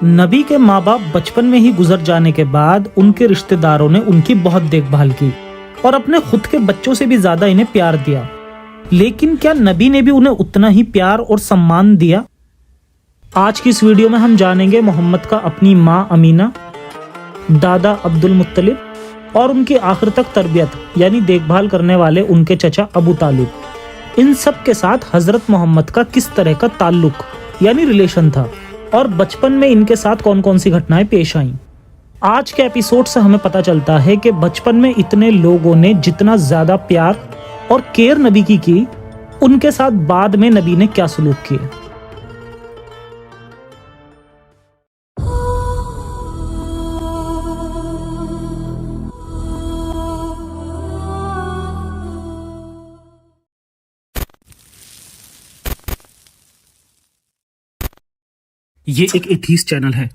نبی کے ماں باپ بچپن میں ہی گزر جانے کے بعد ان کے رشتہ داروں نے ان کی بہت دیکھ بھال کی اور اپنے خود کے بچوں سے بھی زیادہ انہیں پیار دیا، لیکن کیا نبی نے بھی انہیں اتنا ہی پیار اور سمان دیا؟ آج کی اس ویڈیو میں ہم جانیں گے محمد کا اپنی ماں امینہ، دادا عبد المطلب اور ان کی آخر تک تربیت یعنی دیکھ بھال کرنے والے ان کے چچا ابو طالب، ان سب کے ساتھ حضرت محمد کا کس طرح کا تعلق یعنی ریلیشن تھا اور بچپن میں ان کے ساتھ کون کون سی گھٹنائیں پیش آئیں۔ آج کے ایپیسوڈ سے ہمیں پتہ چلتا ہے کہ بچپن میں اتنے لوگوں نے جتنا زیادہ پیار اور کیئر نبی کی ان کے ساتھ بعد میں نبی نے کیا سلوک کیے۔ یہ ایک ایتھیسٹ چینل ہے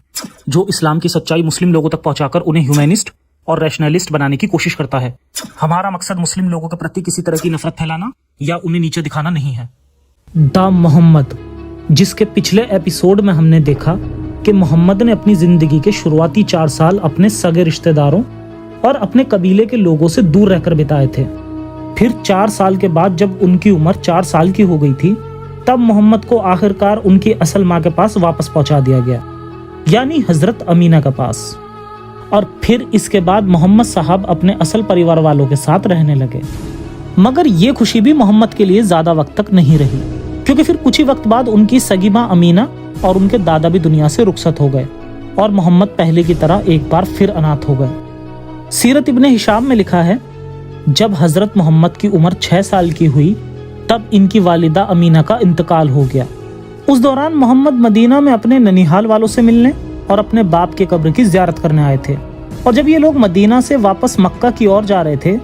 جو اسلام کی سچائی مسلم لوگوں تک پہنچا کر انہیں ہیومینسٹ اور ریشنلسٹ بنانے کی کوشش کرتا ہے۔ ہمارا مقصد مسلم لوگوں کے پرتی کسی طرح کی نفرت پھیلانا یا انہیں نیچے دکھانا نہیں ہے۔ دا محمد، جس کے پچھلے ایپیسوڈ میں ہم نے دیکھا کہ محمد نے اپنی زندگی کے شروعاتی 4 سال اپنے سگے رشتہ داروں اور اپنے قبیلے کے لوگوں سے دور رہ کر بتائے تھے۔ پھر 4 سال کے بعد جب ان کی عمر 4 سال کی ہو گئی تھی، تب محمد کو آخرکار ان کی اصل ماں کے پاس واپس پہنچا دیا گیا، یعنی حضرت امینہ کے پاس۔ اور پھر اس کے بعد محمد صاحب اپنے اصل پریوار والوں کے ساتھ رہنے لگے۔ مگر یہ خوشی بھی محمد کے لیے زیادہ وقت تک نہیں رہی، کیونکہ پھر کچھ ہی وقت بعد ان کی سگی ماں امینہ اور ان کے دادا بھی دنیا سے رخصت ہو گئے اور محمد پہلے کی طرح ایک بار پھر اناتھ ہو گئے۔ سیرت ابن ہشام میں لکھا ہے، جب حضرت محمد کی عمر 6 سال کی ہوئی تب ان کی والدہ امینہ کا انتقال ہو گیا۔ اس دوران محمد مدینہ میں اپنے ننیحال والوں سے ملنے اور اپنے باپ کے قبر کی زیارت کرنے آئے تھے، اور جب یہ لوگ مدینہ سے واپس مکہ کی اور جا رہے تھے،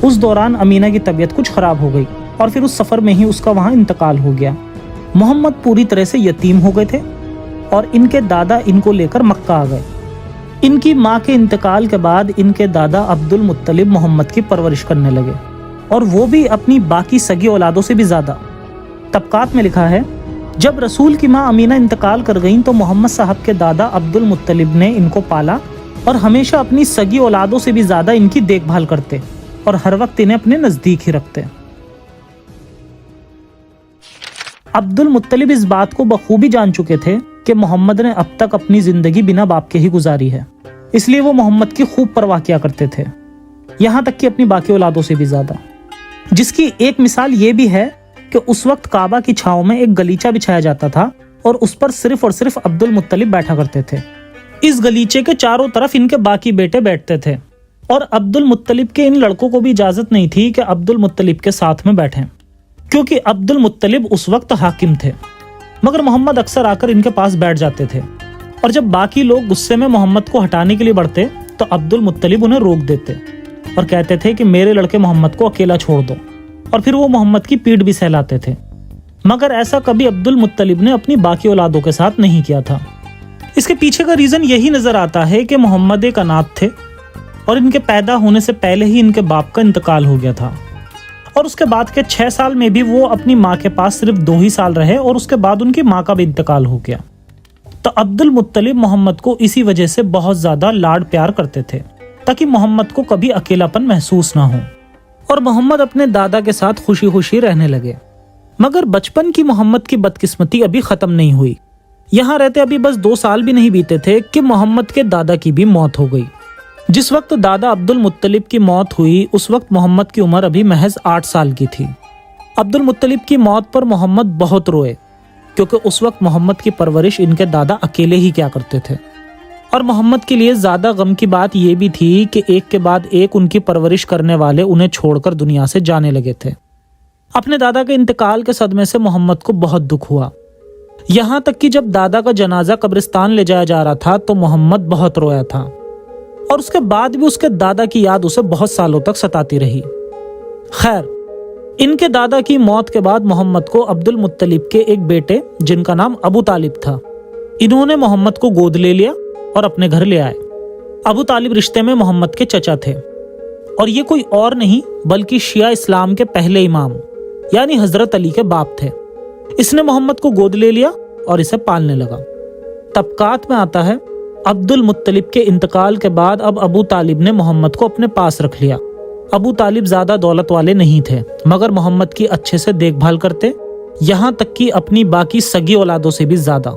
اس دوران امینہ کی طبیعت کچھ خراب ہو گئی اور پھر اس سفر میں ہی اس کا وہاں انتقال ہو گیا۔ محمد پوری طرح سے یتیم ہو گئے تھے اور ان کے دادا ان کو لے کر مکہ آ گئے۔ ان کی ماں کے انتقال کے بعد ان کے دادا عبد المطلب محمد کی پرورش کرنے لگے، اور وہ بھی اپنی باقی سگی اولادوں سے بھی زیادہ۔ طبقات میں لکھا ہے، جب رسول کی ماں امینہ انتقال کر گئیں تو محمد صاحب کے دادا عبد المطلب نے ان کو پالا اور ہمیشہ اپنی سگی اولادوں سے بھی زیادہ ان کی دیکھ بھال کرتے اور ہر وقت انہیں اپنے نزدیک ہی رکھتے۔ عبد المطلب اس بات کو بخوبی جان چکے تھے کہ محمد نے اب تک اپنی زندگی بنا باپ کے ہی گزاری ہے، اس لیے وہ محمد کی خوب پرواہ کیا کرتے تھے، یہاں تک کہ اپنی باقی اولادوں سے بھی زیادہ۔ جس کی ایک مثال یہ بھی ہے کہ اس وقت کعبہ کی چھاؤں میں ایک گلیچہ بچھایا جاتا تھا اور اس پر صرف اور صرف عبد المطلب بیٹھا کرتے تھے۔ اس گلیچے کے چاروں طرف ان کے باقی بیٹے بیٹھتے تھے، اور عبد المطلب کے ان لڑکوں کو بھی اجازت نہیں تھی کہ عبد المطلب کے ساتھ میں بیٹھیں، کیونکہ عبد المطلب اس وقت حاکم تھے۔ مگر محمد اکثر آ کر ان کے پاس بیٹھ جاتے تھے، اور جب باقی لوگ غصے میں محمد کو ہٹانے کے لیے بڑھتے تو عبد المطلب انہیں روک دیتے اور کہتے تھے کہ میرے لڑکے محمد کو اکیلا چھوڑ دو، اور پھر وہ محمد کی پیٹھ بھی سہلاتے تھے۔ مگر ایسا کبھی عبد المطلب نے اپنی باقی اولادوں کے ساتھ نہیں کیا تھا۔ اس کے پیچھے کا ریزن یہی نظر آتا ہے کہ محمد ایک اناتھ تھے اور ان کے پیدا ہونے سے پہلے ہی ان کے باپ کا انتقال ہو گیا تھا، اور اس کے بعد کے 6 سال میں بھی وہ اپنی ماں کے پاس صرف 2 ہی سال رہے، اور اس کے بعد ان کی ماں کا بھی انتقال ہو گیا۔ تو عبد المطلب محمد کو اسی وجہ سے بہت زیادہ لاڈ پیار کرتے تھے تاکہ محمد کو کبھی اکیلا پن محسوس نہ ہو، اور محمد اپنے دادا کے ساتھ خوشی خوشی رہنے لگے۔ مگر بچپن کی محمد کی بدقسمتی ابھی ختم نہیں ہوئی۔ یہاں رہتے ابھی بس 2 سال بھی نہیں بیتے تھے کہ محمد کے دادا کی بھی موت ہو گئی۔ جس وقت دادا عبد المطلب کی موت ہوئی اس وقت محمد کی عمر ابھی محض 8 سال کی تھی۔ عبد المطلب کی موت پر محمد بہت روئے، کیونکہ اس وقت محمد کی پرورش ان کے دادا اکیلے ہی کیا کرتے تھے، اور محمد کے لیے زیادہ غم کی بات یہ بھی تھی کہ ایک کے بعد ایک ان کی پرورش کرنے والے انہیں چھوڑ کر دنیا سے جانے لگے تھے۔ اپنے دادا کے انتقال کے صدمے سے محمد کو بہت دکھ ہوا، یہاں تک کہ جب دادا کا جنازہ قبرستان لے جایا جا رہا تھا تو محمد بہت رویا تھا، اور اس کے بعد بھی اس کے دادا کی یاد اسے بہت سالوں تک ستاتی رہی۔ خیر، ان کے دادا کی موت کے بعد محمد کو عبد المطلب کے ایک بیٹے جن کا نام ابو طالب تھا، انہوں نے محمد کو گود لے لیا اور اپنے گھر لے آئے۔ ابو طالب رشتے میں محمد کے چچا تھے، اور یہ کوئی اور نہیں بلکہ شیعہ اسلام کے پہلے امام یعنی حضرت علی کے باپ تھے۔ اس نے محمد کو گود لے لیا اور اسے پالنے لگا۔ तबकात में आता है, अब्दुल मुत्तलिब के इंतकाल के बाद अब अबू तालिब ने मोहम्मद को अपने पास रख लिया। अबू तालिब ज्यादा दौलत वाले नहीं थे, मगर मोहम्मद की अच्छे से देखभाल करते, यहाँ तक कि अपनी बाकी सगी औलादों से भी ज्यादा।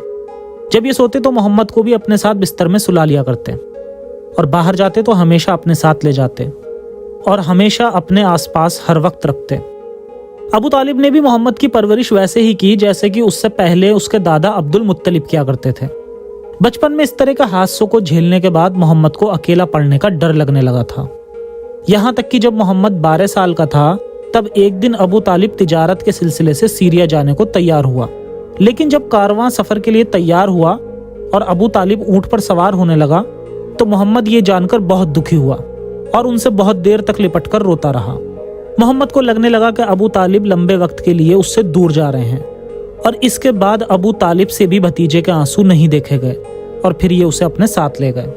जब ये सोते तो मोहम्मद को भी अपने साथ बिस्तर में सुला लिया करते, और बाहर जाते तो हमेशा अपने साथ ले जाते और हमेशा अपने आसपास हर वक्त रखते। अबू तालिब ने भी मोहम्मद की परवरिश वैसे ही की जैसे कि उससे पहले उसके दादा अब्दुल मुत्तलिब किया करते थे। बचपन में इस तरह के हादसों को झेलने के बाद मोहम्मद को अकेला पड़ने का डर लगने लगा था। यहाँ तक कि जब मोहम्मद 12 साल का था तब एक दिन अबू तालिब तिजारत के सिलसिले से सीरिया जाने को तैयार हुआ, लेकिन जब कारवां सफर के लिए तैयार हुआ और अबू तालिब ऊंट पर सवार होने लगा तो मोहम्मद ये जानकर बहुत दुखी हुआ और उनसे बहुत देर तक लिपटकर रोता रहा। मोहम्मद को लगने लगा कि अबू तालिब लंबे वक्त के लिए उससे दूर जा रहे हैं, और इसके बाद अबू तालिब से भी भतीजे के आंसू नहीं देखे गए और फिर ये उसे अपने साथ ले गए।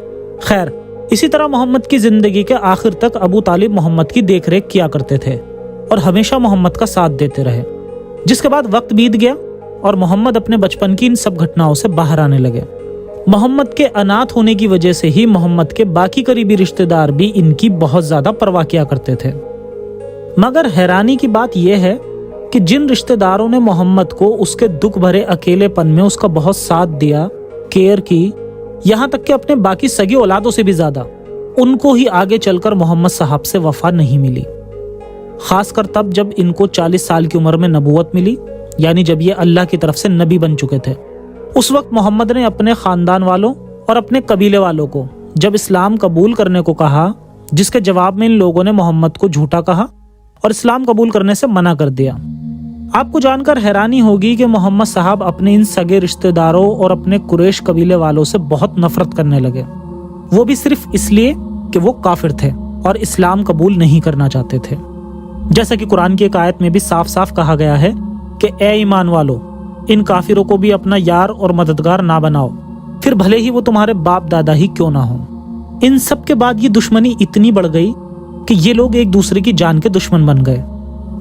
खैर, इसी तरह मोहम्मद की जिंदगी के आखिर तक अबू तालिब मोहम्मद की देखरेख किया करते थे और हमेशा मोहम्मद का साथ देते रहे। जिसके बाद वक्त बीत गया और मोहम्मद अपने बचपन की इन सब घटनाओं से बाहर आने लगे। मोहम्मद के अनाथ होने की वजह से ही मोहम्मद के बाकी करीबी रिश्तेदार भी इनकी बहुत ज्यादा परवाह किया करते थे। मगर हैरानी की बात यह है कि जिन रिश्तेदारों ने मोहम्मद को उसके दुख भरे अकेलेपन में उसका बहुत साथ दिया, केयर की, यहाँ तक कि अपने बाकी सगी औलादों से भी ज्यादा, उनको ही आगे चलकर मोहम्मद साहब से वफा नहीं मिली। खासकर तब जब इनको 40 साल की उम्र में नबूवत मिली, यानी जब ये अल्लाह की तरफ से नबी बन चुके थे। उस वक्त मोहम्मद ने अपने खानदान वालों और अपने कबीले वालों को जब इस्लाम कबूल करने को कहा, जिसके जवाब में इन लोगों ने मोहम्मद को झूठा कहा और इस्लाम कबूल करने से मना कर दिया। आपको जानकर हैरानी होगी कि मोहम्मद साहब अपने इन सगे रिश्तेदारों और अपने कुरैश कबीले वालों से बहुत नफरत करने लगे, वो भी सिर्फ इसलिए कि वो काफिर थे और इस्लाम कबूल नहीं करना चाहते थे। जैसा कि कुरान की एक आयत में भी साफ साफ कहा गया है कि ए ईमान वालों, इन काफिरों को भी अपना यार और मददगार ना बनाओ, फिर भले ही वो तुम्हारे बाप दादा ही क्यों ना हो। इन सब के बाद ये दुश्मनी इतनी बढ़ गई कि ये लोग एक दूसरे की जान के दुश्मन बन गए,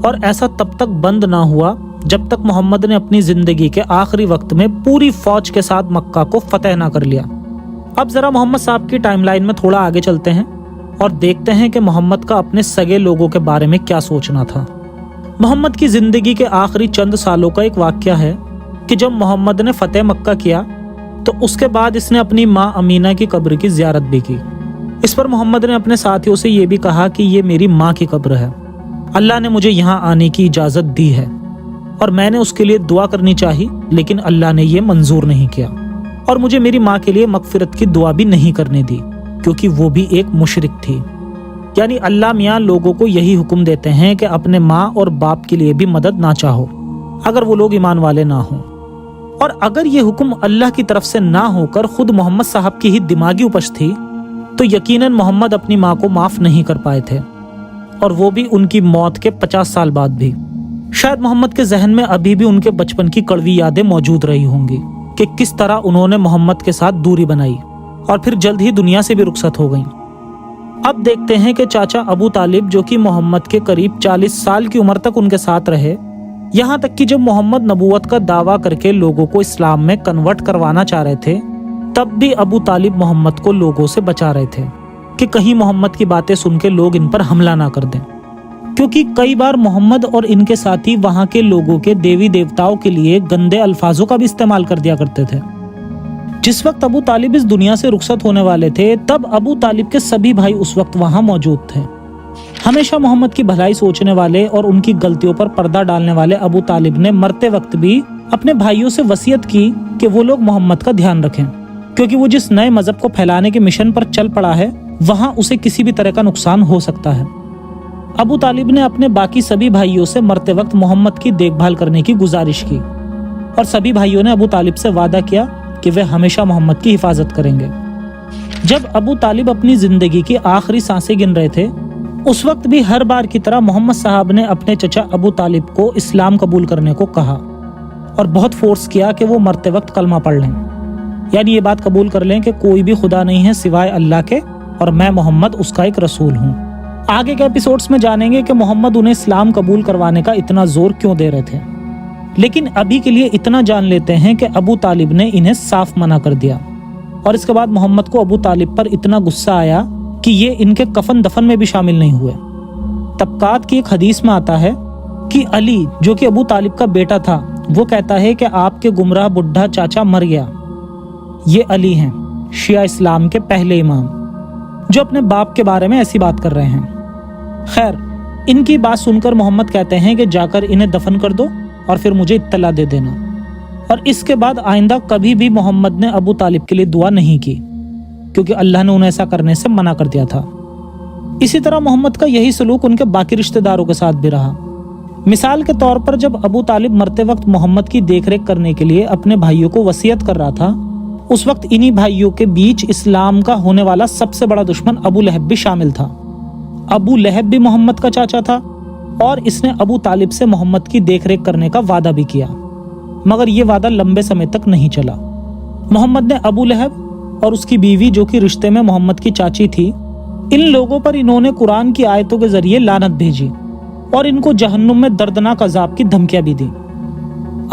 और ऐसा तब तक बंद ना हुआ जब तक मोहम्मद ने अपनी जिंदगी के आखिरी वक्त में पूरी फौज के साथ मक्का को फतेह ना कर लिया। अब जरा मोहम्मद साहब की टाइमलाइन में थोड़ा आगे चलते हैं और देखते हैं कि मोहम्मद का अपने सगे लोगों के बारे में क्या सोचना था। मोहम्मद की जिंदगी के आखिरी चंद सालों का एक वाकया है कि जब मोहम्मद ने फतेह मक्का किया तो उसके बाद इसने अपनी माँ अमीना की कब्र की जियारत भी की। इस पर मोहम्मद ने अपने साथियों से ये भी कहा कि ये मेरी माँ की कब्र है, अल्लाह ने मुझे यहाँ आने की इजाज़त दी है और मैंने उसके लिए दुआ करनी चाही, लेकिन अल्लाह ने ये मंजूर नहीं किया और मुझे मेरी माँ के लिए मगफिरत की दुआ भी नहीं करने दी, क्योंकि वो भी एक मुशरिक थी। यानी अल्लाह मियाँ लोगों को यही हुक्म देते हैं कि अपने माँ और बाप के लिए भी मदद ना चाहो अगर वो लोग ईमान वाले ना हों। और अगर ये हुक्म अल्लाह की तरफ से ना होकर खुद मोहम्मद साहब की ही दिमागी उपज थी तो यकीनन मोहम्मद अपनी माँ को माफ नहीं कर पाए थे, और वो भी उनकी मौत के 50 साल बाद भी। शायद मोहम्मद के जहन में अभी भी उनके बचपन की कड़वी यादें मौजूद रही होंगी कि किस तरह उन्होंने मोहम्मद के साथ दूरी बनाई और फिर जल्द ही दुनिया से भी रुखसत हो गई। अब देखते हैं कि चाचा अबू तालिब, जो कि मोहम्मद के करीब 40 साल की उम्र तक उनके साथ रहे, यहाँ तक कि जब मोहम्मद नबूवत का दावा करके लोगों को इस्लाम में कन्वर्ट करवाना चाह रहे थे, तब भी अबू तालिब मोहम्मद को लोगों से बचा रहे थे कि कहीं मोहम्मद की बातें सुन के लोग इन पर हमला ना कर दें, क्योंकि कई बार मोहम्मद और इनके साथी वहां के लोगों के देवी देवताओं के लिए गंदे अल्फाजों का भी इस्तेमाल कर दिया करते थे। जिस वक्त अबू तालिब इस दुनिया से रुखसत होने वाले थे, तब अबू तालिब के सभी भाई उस वक्त वहां मौजूद थे। हमेशा मोहम्मद की भलाई सोचने वाले और उनकी गलतियों पर पर्दा डालने वाले अबू तालिब ने मरते वक्त भी अपने भाइयों से वसीयत की कि वो लोग मोहम्मद का ध्यान रखें, क्योंकि वो जिस नए मजहब को फैलाने के मिशन पर चल पड़ा है वहां उसे किसी भी तरह का नुकसान हो सकता है। अबू तालिब ने अपने बाकी सभी भाइयों से मरते वक्त मोहम्मद की देखभाल करने की गुजारिश की, और सभी भाइयों ने अबू तालिब से वादा किया कि वे हमेशा मोहम्मद की हिफाजत करेंगे। जब अबू तालिब अपनी जिंदगी की आखिरी सांसें गिन रहे थे, उस वक्त भी हर बार की तरह मोहम्मद साहब ने अपने चचा अबू तालिब को इस्लाम कबूल करने को कहा और बहुत फोर्स किया कि वो मरते वक्त कलमा पढ़ लें, यानी ये बात कबूल कर लें कि कोई भी खुदा नहीं है सिवाय अल्लाह के और मैं मोहम्मद उसका एक रसूल हूँ। आगे के एपिसोड्स में जानेंगे कि मोहम्मद उन्हें इस्लाम कबूल करवाने का इतना जोर क्यों दे रहे थे। लेकिन अभी के लिए इतना जान लेते हैं कि अबू तालिब ने इन्हें साफ मना कर दिया। और इसके बाद मोहम्मद को अबू तालिब पर इतना गुस्सा आया कि ये इनके कफन दफन में भी शामिल नहीं हुए। तबकात की एक हदीस में आता है कि अली, जो कि अबू तालिब का बेटा था, वो कहता है कि आपके गुमराह बुढ़ा चाचा मर गया। ये अली हैं, शिया इस्लाम के पहले इमाम, जो अपने बाप के बारे में ऐसी बात कर रहे हैं। खैर, इनकी बात सुनकर मोहम्मद कहते हैं कि जाकर इन्हें दफन कर दो और फिर मुझे इत्तला दे देना। और इसके बाद आइंदा कभी भी मोहम्मद ने अबू तालिब के लिए दुआ नहीं की, क्योंकि अल्लाह ने उन्हें ऐसा करने से मना कर दिया था। इसी तरह मोहम्मद का यही सलूक उनके बाकी रिश्तेदारों के साथ भी रहा। मिसाल के तौर पर जब अबू तालिब मरते वक्त मोहम्मद की देखरेख करने के लिए अपने भाइयों को वसीयत कर रहा था, उस वक्त इन्हीं भाइयों के बीच इस्लाम का होने वाला सबसे बड़ा दुश्मन अबू लहब भी शामिल था। अबू लहब भी मोहम्मद का चाचा था और इसने अबू तालिब से मोहम्मद की देखरेख करने का वादा भी किया, मगर ये वादा लंबे समय तक नहीं चला। मोहम्मद ने अबू लहब और उसकी बीवी, जो कि रिश्ते में मोहम्मद की चाची थी, इन लोगों पर इन्होंने कुरान की आयतों के जरिए लानत भेजी और इनको जहन्नुम में दर्दनाक अजाब की धमकियां भी दी।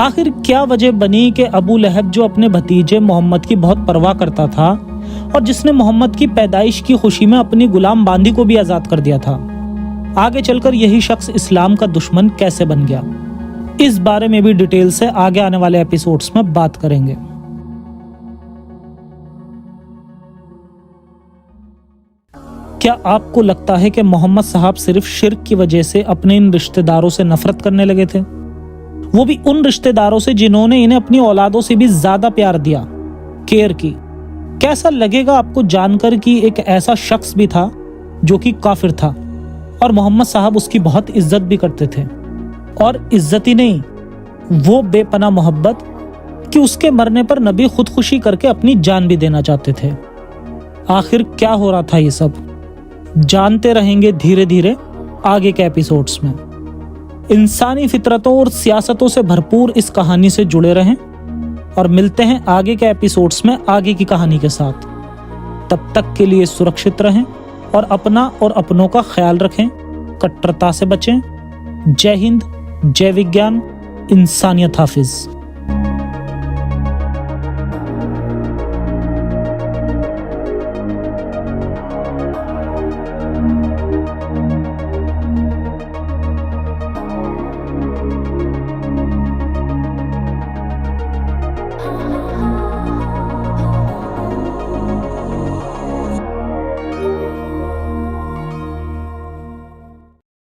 आखिर क्या वजह बनी कि अबू लहब, जो अपने भतीजे मोहम्मद की बहुत परवाह करता था और जिसने मोहम्मद की पैदाइश की खुशी में अपनी गुलाम बांदी को भी आजाद कर दिया था, आगे चलकर यही शख्स इस्लाम का दुश्मन कैसे बन गया? इस बारे में भी डिटेल से आगे आने वाले एपिसोड्स में बात करेंगे। क्या आपको लगता है कि मोहम्मद साहब सिर्फ शिर्क की वजह से अपने इन रिश्तेदारों से नफरत करने लगे थे? वो भी उन रिश्तेदारों से जिन्होंने इन्हें अपनी औलादों से भी ज्यादा प्यार दिया, केयर की। कैसा लगेगा आपको जानकर कि एक ऐसा शख्स भी था जो कि काफिर था और मोहम्मद साहब उसकी बहुत इज्जत भी करते थे। और इज्जत ही नहीं, वो बेपनाह मोहब्बत कि उसके मरने पर नबी खुदकुशी करके अपनी जान भी देना चाहते थे। आखिर क्या हो रहा था ये सब, जानते रहेंगे धीरे धीरे आगे के एपिसोड्स में। इंसानी फितरतों और सियासतों से भरपूर इस कहानी से जुड़े रहें और मिलते हैं आगे के एपिसोड्स में आगे की कहानी के साथ। तब तक के लिए सुरक्षित रहें और अपना और अपनों का ख्याल रखें। कट्टरता से बचें। जय हिंद, जय विज्ञान, इंसानियत हाफिज।